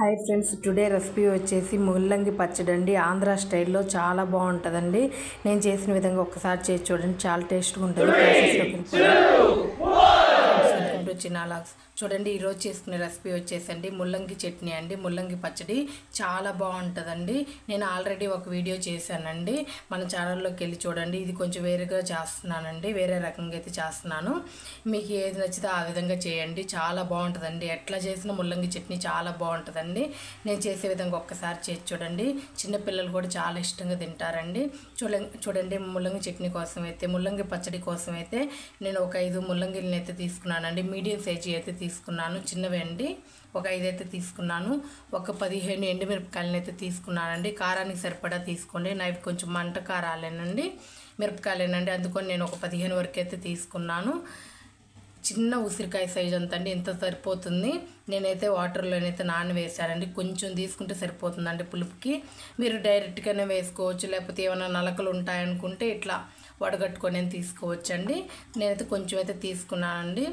Hi friends, today recipe వచ్చేసి ముల్లంగి పచ్చడి అండి. ఆంధ్ర స్టైల్లో చాలా బాగుంటుందండి. నేను చేసిన విధంగా ఒక్కసారి చేసి చూడండి, చాలా టేస్ట్గా ఉంటుంది. చూడండి, ఈరోజు చేసుకునే రెసిపీ వచ్చేసండి ముల్లంగి చట్నీ అండి. ముల్లంగి పచ్చడి చాలా బాగుంటుందండి. నేను ఆల్రెడీ ఒక వీడియో చేశానండి, మన ఛానల్లోకి వెళ్ళి చూడండి. ఇది కొంచెం వేరేగా చేస్తున్నానండి, వేరే రకంగా అయితే చేస్తున్నాను. మీకు ఏది నచ్చితే ఆ విధంగా చేయండి, చాలా బాగుంటుందండి. ఎట్లా చేసిన ముల్లంగి చట్నీ చాలా బాగుంటుందండి. నేను చేసే విధంగా ఒక్కసారి చేసి చూడండి, చిన్నపిల్లలు కూడా చాలా ఇష్టంగా తింటారండి. చూడండి, ముల్లంగి చట్నీ కోసం అయితే, ముల్లంగి పచ్చడి కోసం అయితే నేను ఒక 5 ముల్లంగిల్ని అయితే తీసుకున్నానండి. మీడియం సైజు అయితే తీసుకున్నాను, చిన్నవి అండి. ఒక 5 అయితే తీసుకున్నాను. ఒక 15 ఎండుమిరపకాయలను అయితే తీసుకున్నానండి. కారానికి సరిపడా తీసుకోండి. నైఫ్ కొంచెం మంట కారాలేనండి, మిరపకాయలేనండి. అందుకని నేను ఒక 15 వరకు అయితే తీసుకున్నాను. చిన్న ఉసిరికాయ సైజు అంత అండి, ఇంత సరిపోతుంది. నేనైతే వాటర్లోనైతే నానవేసానండి. కొంచెం తీసుకుంటే సరిపోతుందండి పులుపుకి. మీరు డైరెక్ట్గానే వేసుకోవచ్చు, లేకపోతే ఏమైనా నలకలు ఉంటాయనుకుంటే ఇట్లా వడగట్టుకొని తీసుకోవచ్చండి. నేనైతే కొంచెం అయితే తీసుకున్నానండి.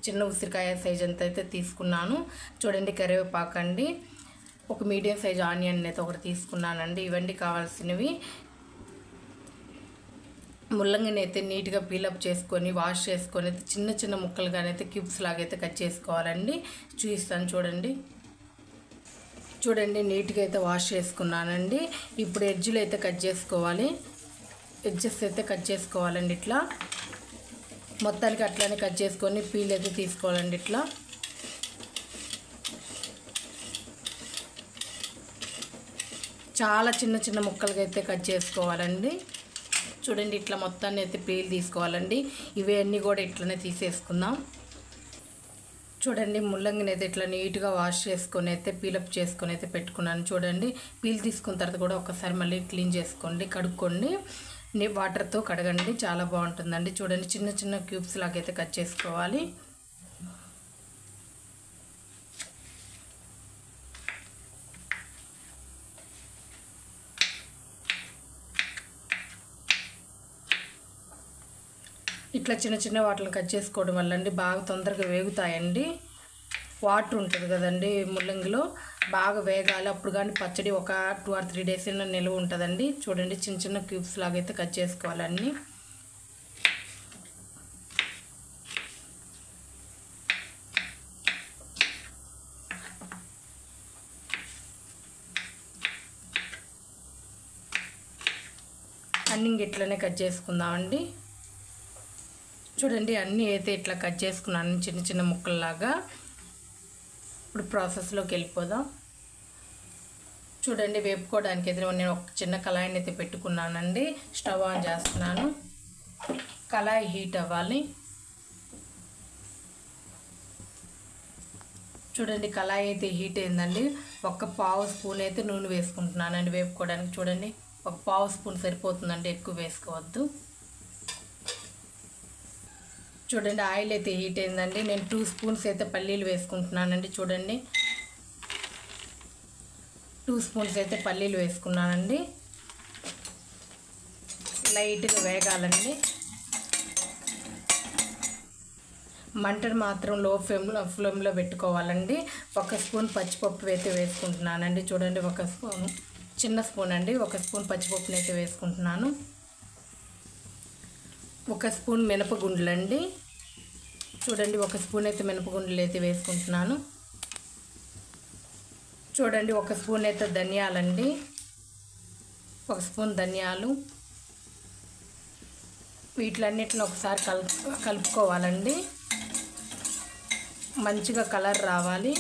చిన్న ఉసిరికాయ సైజ్ అంత అయితే తీసుకున్నాను. చూడండి, కరివేపాకు అండి. ఒక మీడియం సైజ్ ఆనియన్ అయితే ఒకటి తీసుకున్నానండి. ఇవన్నీ కావాల్సినవి. ముల్లంగిని అయితే నీట్గా పీలప్ చేసుకొని వాష్ చేసుకొని చిన్న చిన్న ముక్కలుగానైతే క్యూబ్స్ లాగైతే కట్ చేసుకోవాలండి. చూపిస్తాను చూడండి. నీట్గా అయితే వాష్ చేసుకున్నానండి. ఇప్పుడు ఎడ్జులు అయితే కట్ చేసుకోవాలి. ఎడ్జెస్ అయితే కట్ చేసుకోవాలండి. ఇట్లా మొత్తానికి అట్లానే కట్ చేసుకొని పీల్ అయితే తీసుకోవాలండి. ఇట్లా చాలా చిన్న చిన్న ముక్కలుగా అయితే కట్ చేసుకోవాలండి. చూడండి, ఇట్లా మొత్తాన్ని అయితే పీల్ తీసుకోవాలండి. ఇవన్నీ కూడా ఇట్లనే తీసేసుకుందాం. చూడండి, ముల్లంగిని అయితే ఇట్లా నీట్గా వాష్ చేసుకొని అయితే పీలప్ చేసుకొని అయితే పెట్టుకున్నాను. చూడండి, పీల్ తీసుకున్న తర్వాత కూడా ఒకసారి మళ్ళీ క్లీన్ చేసుకోండి, కడుక్కోండి. వాటర్తో కడగండి, చాలా బాగుంటుందండి. చూడండి, చిన్న చిన్న క్యూబ్స్ లాగైతే కట్ చేసుకోవాలి. ఇట్లా చిన్న చిన్న వాటిని కట్ చేసుకోవడం వల్ల అండి బాగా తొందరగా వేగుతాయండి. వాటర్ ఉంటుంది కదండి ముల్లంగిలో, బాగా వేగాలి. అప్పుడు కానీ పచ్చడి ఒక 2 or 3 days అయినా నిల్వ ఉంటుందండి. చూడండి, చిన్న చిన్న క్యూబ్స్ లాగైతే కట్ చేసుకోవాలన్నీ. అన్నీ ఇట్లనే కట్ చేసుకుందామండి. చూడండి, అన్నీ అయితే ఇట్లా కట్ చేసుకున్నాను చిన్న చిన్న ముక్కల్లాగా. ఇప్పుడు ప్రాసెస్లోకి వెళ్ళిపోదాం. చూడండి, వేపుకోవడానికి అయితే నేను ఒక చిన్న కళాయిని అయితే పెట్టుకున్నానండి. స్టవ్ ఆన్ చేస్తున్నాను. కళాయి హీట్ అవ్వాలి. చూడండి, కళాయి అయితే హీట్ అయిందండి. ఒక 1/2 స్పూన్ అయితే నూనె వేసుకుంటున్నానండి వేపుకోవడానికి. చూడండి, ఒక 1/2 స్పూన్ సరిపోతుందండి, ఎక్కువ వేసుకోవద్దు. చూడండి, ఆయిల్ అయితే హీట్ అయిందండి. నేను 2 స్పూన్స్ అయితే పల్లీలు వేసుకుంటున్నానండి. చూడండి, 2 స్పూన్స్ అయితే పల్లీలు వేసుకున్నానండి. లైట్గా వేగాలండి. మంటను మాత్రం లో ఫ్లేమ్లో పెట్టుకోవాలండి. 1 స్పూన్ పచ్చిపప్పు అయితే వేసుకుంటున్నానండి. చూడండి, 1 స్పూన్, చిన్న స్పూన్ అండి, 1 స్పూన్ పచ్చిపప్పుని అయితే వేసుకుంటున్నాను. 1 స్పూన్ మినపగుండ్లు అండి. చూడండి, 1 స్పూన్ అయితే మినపగుండ్లు అయితే వేసుకుంటున్నాను. చూడండి, 1 స్పూన్ అయితే ధనియాలండి, 1 స్పూన్ ధనియాలు. వీటిలన్నిటిని ఒకసారి కలుపుకోవాలండి. మంచిగా కలర్ రావాలి.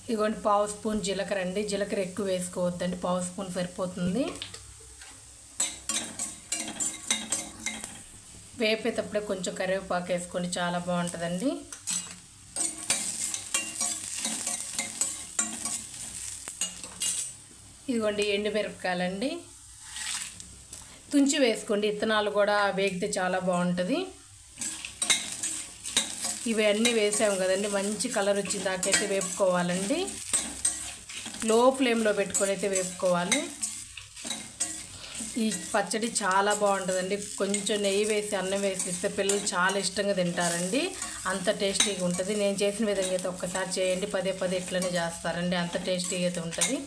ఇదిగోండి, 1/2 స్పూన్ జీలకర్ర అండి. జీలకర్ర ఎక్కువ వేసుకోవద్దండి, 1/2 స్పూన్ సరిపోతుంది. వేపేటప్పుడే కొంచెం కరివేపాకు వేసుకోండి, చాలా బాగుంటుందండి. ఇదిగోండి, ఎండుమిరపకాయలండి, తుంచి వేసుకోండి. ఇత్తనాలు కూడా వేగితే చాలా బాగుంటుంది. ఇవన్నీ వేసాము కదండి, మంచి కలర్ వచ్చిన దాకైతే వేపుకోవాలండి. లో ఫ్లేమ్లో పెట్టుకొని అయితే వేపుకోవాలి. ఈ పచ్చడి చాలా బాగుంటుందండి. కొంచెం నెయ్యి వేసి అన్నం వేసి ఇస్తే పిల్లలు చాలా ఇష్టంగా తింటారండి. అంత టేస్టీగా ఉంటుంది. నేను చేసిన విధంగా అయితే ఒక్కసారి చేయండి, పదే పదే ఇట్లనే చేస్తారండి, అంత టేస్టీగా అయితే ఉంటుంది.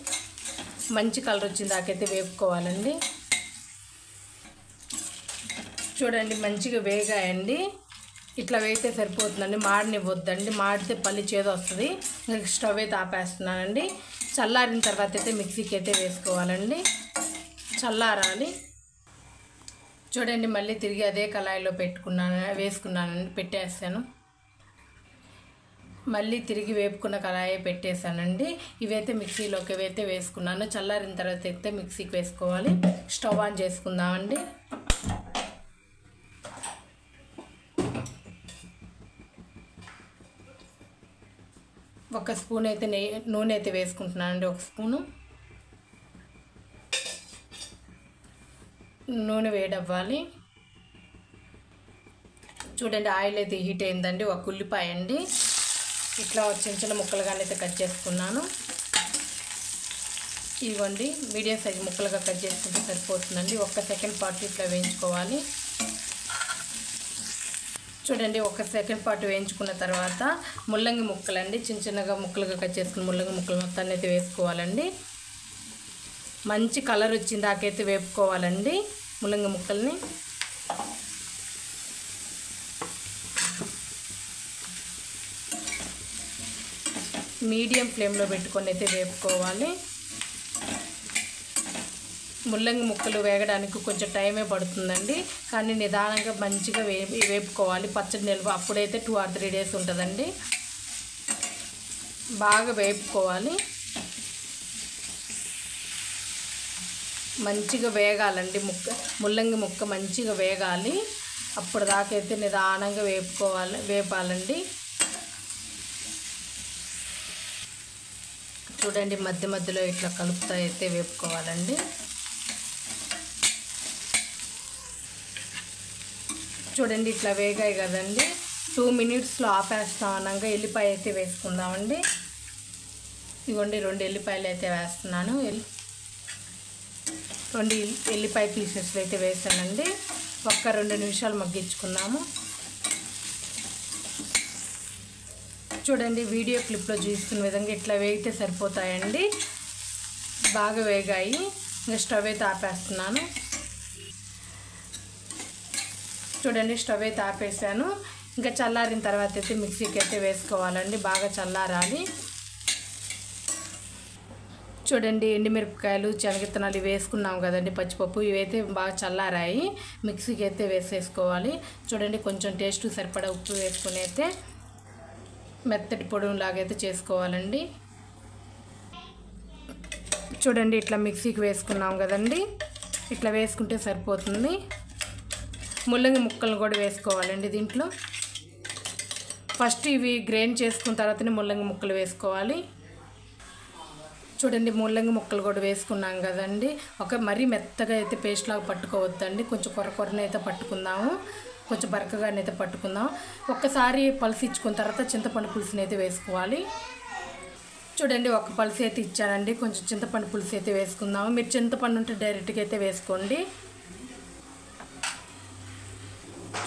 మంచి కలర్ వచ్చిన దాకైతే వేపుకోవాలండి. చూడండి మంచిగా వేగాయండి. ఇట్లా వేగితే సరిపోతుందండి, మాడనివ్వద్దండి, మాడితే పల్లి చేదు వస్తుంది. స్టవ్ అయితే ఆపేస్తున్నానండి. చల్లారిన తర్వాత అయితే మిక్సీకి అయితే వేసుకోవాలండి, చల్లారాలి. చూడండి మళ్ళీ తిరిగి అదే కళాయిలో వేసుకున్నానండి, పెట్టేస్తాను. మళ్ళీ తిరిగి వేపుకున్న కళాయి పెట్టేశానండి. ఇవైతే మిక్సీలోకి అయితే వేసుకున్నాను. చల్లారిన తర్వాత అయితే మిక్సీకి వేసుకోవాలి. స్టవ్ ఆన్ చేసుకుందామండి. ఒక స్పూన్ అయితే నూనె అయితే వేసుకుంటున్నానండి. ఒక స్పూను నూనె వేడవ్వాలి. చూడండి ఆయిల్ అయితే హీట్ అయిందండి. ఒక ఉల్లిపాయ అండి, ఇట్లా చిన్న చిన్న ముక్కలుగానే అయితే కట్ చేసుకున్నాను. ఇవ్వండి మీడియం సైజ్ ముక్కలుగా కట్ చేసుకుంటే సరిపోతుందండి. ఒక్క సెకండ్ పాటు ఇట్లా వేయించుకోవాలి. చూడండి ఒక సెకండ్ పాటు వేయించుకున్న తర్వాత ముల్లంగి ముక్కలండి, చిన్న చిన్నగా ముక్కలుగా కట్ చేసుకున్న ముల్లంగి ముక్కలు మొత్తాన్ని అయితే వేసుకోవాలండి. మంచి కలర్ వచ్చిన దాకైతే వేపుకోవాలండి ముల్లంగి ముక్కల్ని. మీడియం ఫ్లేమ్లో పెట్టుకొని అయితే వేపుకోవాలి. ముల్లంగి ముక్కలు వేగడానికి కొంచెం టైమే పడుతుందండి, కానీ నిదానంగా మంచిగా వేపుకోవాలి. పచ్చడి నిల్వ అప్పుడైతే 2 or 3 days ఉంటుందండి. బాగా వేపుకోవాలి, మంచిగా వేగాలండి. ముల్లంగి ముక్క మంచిగా వేగాలి. అప్పుడు దాకైతే నిదానంగా వేపాలండి. చూడండి మధ్య మధ్యలో ఇట్లా కలుపుతా అయితే వేపుకోవాలండి. చూడండి ఇట్లా వేగాయి కదండి. 2 minutesలో ఆపేస్తాం అనగా ఎల్లిపాయ అయితే వేసుకుందామండి. ఇదిగోండి 2 ఎల్లిపాయలు అయితే వేస్తున్నాను. 2 ఎల్లిపాయ పీసెస్లు అయితే వేసానండి. ఒక్క 2 నిమిషాలు మగ్గించుకుందాము. చూడండి వీడియో క్లిప్లో చూస్తున్న విధంగా ఇట్లా వేగితే సరిపోతాయండి. బాగా వేగాయి. ఇంకా స్టవ్ అయితే ఆపేస్తున్నాను. చూడండి స్టవ్ అయితే ఆపేసాను. ఇంకా చల్లారిన తర్వాత అయితే మిక్సీకి అయితే వేసుకోవాలండి, బాగా చల్లారాలి. చూడండి ఎండుమిరపకాయలు, శనగిత్తనాలు వేసుకున్నాం కదండి, పచ్చిపప్పు, ఇవైతే బాగా చల్లారాయి. మిక్సీకి అయితే వేసేసుకోవాలి. చూడండి కొంచెం టేస్ట్ సరిపడా ఉప్పు వేసుకుని అయితే మెత్తటి పొడిలాగైతే చేసుకోవాలండి. చూడండి ఇట్లా మిక్సీకి వేసుకున్నాం కదండి, ఇట్లా వేసుకుంటే సరిపోతుంది. ముల్లంగి ముక్కలను కూడా వేసుకోవాలండి దీంట్లో. ఫస్ట్ ఇవి గ్రైండ్ చేసుకున్న తర్వాతనే ముల్లంగి ముక్కలు వేసుకోవాలి. చూడండి ముల్లంగి ముక్కలు కూడా వేసుకున్నాం కదండి. మరీ మెత్తగా అయితే పేస్ట్ లాగా పట్టుకోవద్దండి, కొంచెం కొరకొరనైతే పట్టుకుందాము, కొంచెం బరకగానైతే పట్టుకుందాం. ఒక్కసారి పలుసు ఇచ్చుకున్న తర్వాత చింతపండు పులుసుని అయితే వేసుకోవాలి. చూడండి ఒక పలుసు అయితే ఇచ్చానండి, కొంచెం చింతపండు పులుసు అయితే వేసుకుందాము. మీరు చింతపండు ఉంటే డైరెక్ట్గా అయితే వేసుకోండి.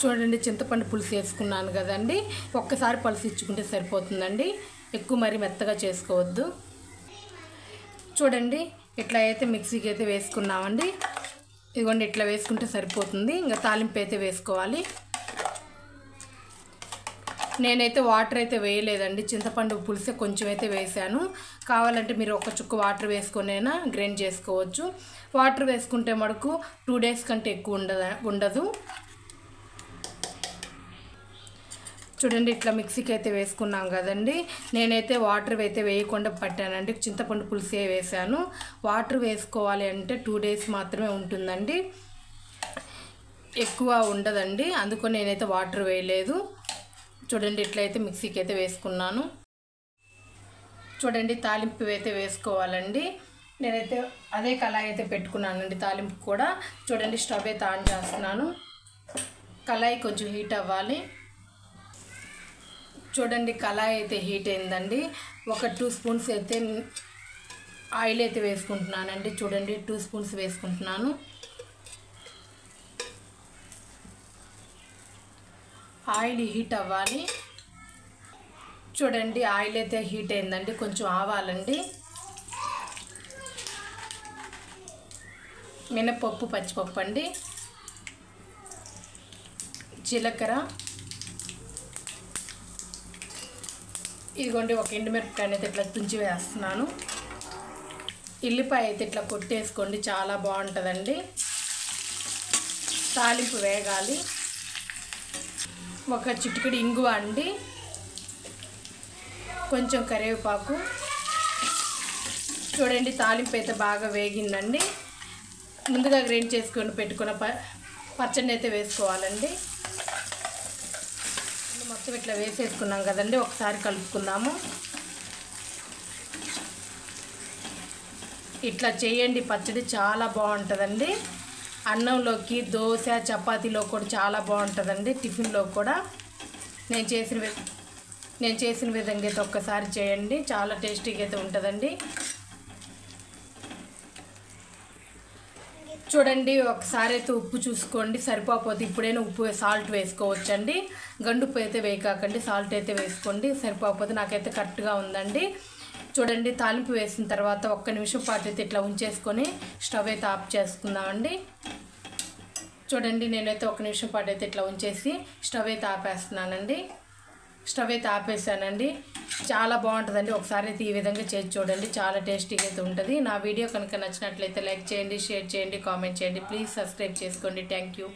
చూడండి చింతపండు పులుసు వేసుకున్నాను కదండి. ఒక్కసారి పలుసు ఇచ్చుకుంటే సరిపోతుందండి, ఎక్కువ మరి మెత్తగా చేసుకోవద్దు. చూడండి ఇట్లా అయితే మిక్సీకి అయితే వేసుకున్నామండి. ఇదిగోండి ఇట్లా వేసుకుంటే సరిపోతుంది. ఇంకా తాలింపు అయితే వేసుకోవాలి. నేనైతే వాటర్ అయితే వేయలేదండి, చింతపండు పులుసే కొంచెం అయితే వేసాను. కావాలంటే మీరు ఒక చుక్క వాటర్ వేసుకొనైనా గ్రైండ్ చేసుకోవచ్చు. వాటర్ వేసుకుంటే మటుకు 2 days కంటే ఎక్కువ ఉండదు. చూడండి ఇట్లా మిక్సీకి అయితే వేసుకున్నాం కదండి. నేనైతే వాటర్ అయితే వేయకుండా పట్టానండి, చింతపండు పులుసే వేసాను. వాటర్ వేసుకోవాలి అంటే 2 days మాత్రమే ఉంటుందండి, ఎక్కువ ఉండదండి, అందుకని నేనైతే వాటర్ వేయలేదు. చూడండి ఇట్లయితే మిక్సీకి అయితే వేసుకున్నాను. చూడండి తాలింపు అయితే వేసుకోవాలండి. నేనైతే అదే కళాయి అయితే పెట్టుకున్నానండి తాలింపు కూడా. చూడండి స్టవ్ అయితే ఆన్ చేస్తున్నాను. కళాయి కొంచెం హీట్ అవ్వాలి. చూడండి కళాయి అయితే హీట్ అయిందండి. ఒక 2 spoons అయితే ఆయిల్ అయితే వేసుకుంటున్నానండి. చూడండి 2 spoons వేసుకుంటున్నాను. ఆయిల్ హీట్ అవ్వాలి. చూడండి ఆయిల్ అయితే హీట్ అయిందండి, కొంచెం ఆవాలండి, మినపప్పు పచ్చిపప్పు అండి, జీలకర్ర, ఇదిగోండి ఒక ఎండుమిరపకాయ అయితే ఇట్లా తుంచి వేస్తున్నాను. ఎల్లిపాయ అయితే ఇట్లా కొట్టేసుకోండి, చాలా బాగుంటుందండి. తాలింపు వేగాలి. ఒక చిటికెడు ఇంగువ అండి, కొంచెం కరివేపాకు. చూడండి తాలింపు అయితే బాగా వేగిందండి. ముందుగా గ్రైండ్ చేసుకొని పెట్టుకున్న పచ్చడిని అయితే వేసుకోవాలండి. మొత్తం ఇట్లా వేసేసుకున్నాం కదండి, ఒకసారి కలుపుకుందాము. ఇట్లా చేయండి, పచ్చడి చాలా బాగుంటుందండి. అన్నంలోకి, దోశ, చపాతీలో కూడా చాలా బాగుంటుందండి. టిఫిన్లో కూడా నేను చేసిన విధంగా అయితే ఒక్కసారి చేయండి, చాలా టేస్టీగా అయితే ఉంటుందండి. చూడండి ఒకసారి అయితే ఉప్పు చూసుకోండి, సరిపోకపోతే ఇప్పుడైనా సాల్ట్ వేసుకోవచ్చండి. గండుప్పు అయితే వేయకాకండి, సాల్ట్ అయితే వేసుకోండి. సరిపోకపోతే నాకైతే కరెక్ట్గా ఉందండి. చూడండి తాలింపు వేసిన తర్వాత 1 నిమిషం పాటు అయితే ఇట్లా ఉంచేసుకొని స్టవ్ అయితే ఆఫ్ చేసుకుందామండి. చూడండి నేనైతే 1 నిమిషం పాటు అయితే ఇట్లా ఉంచేసి స్టవ్ అయితే ఆపేస్తున్నానండి. స్టవ్ అయితే ఆపేసానండి. చాలా బాగుంటుందండి. ఒకసారి అయితే ఈ విధంగా చేసి చూడండి, చాలా టేస్టీగా అయితే ఉంటుంది. నా వీడియో కనుక నచ్చినట్లయితే లైక్ చేయండి, షేర్ చేయండి, కామెంట్ చేయండి. ప్లీజ్ సబ్స్క్రైబ్ చేసుకోండి. Thank you.